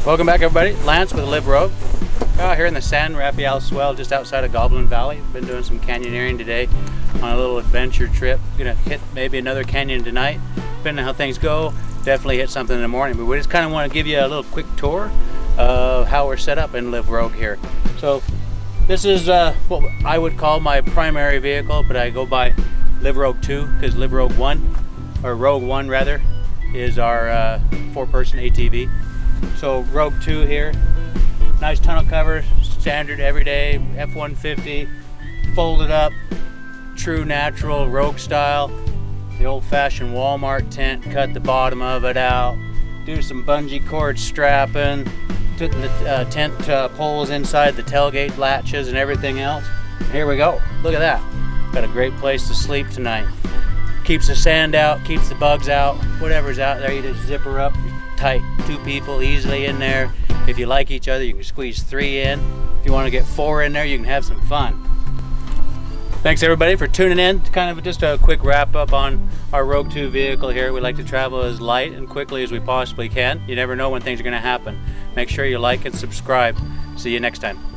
Welcome back, everybody. Lance with Live Rogue. Here in the San Rafael Swell just outside of Goblin Valley. Been doing some canyoneering today on a little adventure trip. Gonna hit maybe another canyon tonight. Depending on how things go, definitely hit something in the morning. But we just kind of want to give you a little quick tour of how we're set up in Live Rogue here. So this is what I would call my primary vehicle, but I go by Live Rogue 2 because Live Rogue 1, or Rogue 1 rather, is our 4-person ATV. So Rogue 2 here, nice tonneau cover, standard everyday F-150, folded up, true natural Rogue style, the old-fashioned Walmart tent, cut the bottom of it out, do some bungee cord strapping, took the tent poles inside the tailgate latches and everything else. Here we go, look at that. Got a great place to sleep tonight. Keeps the sand out, keeps the bugs out, whatever's out there, you just zip her up tight. 2 people easily in there. If you like each other, you can squeeze 3 in. If you want to get 4 in there, you can have some fun. Thanks everybody for tuning in. Kind of just a quick wrap up on our Rogue 2 vehicle here. We like to travel as light and quickly as we possibly can. You never know when things are going to happen. Make sure you like and subscribe. See you next time.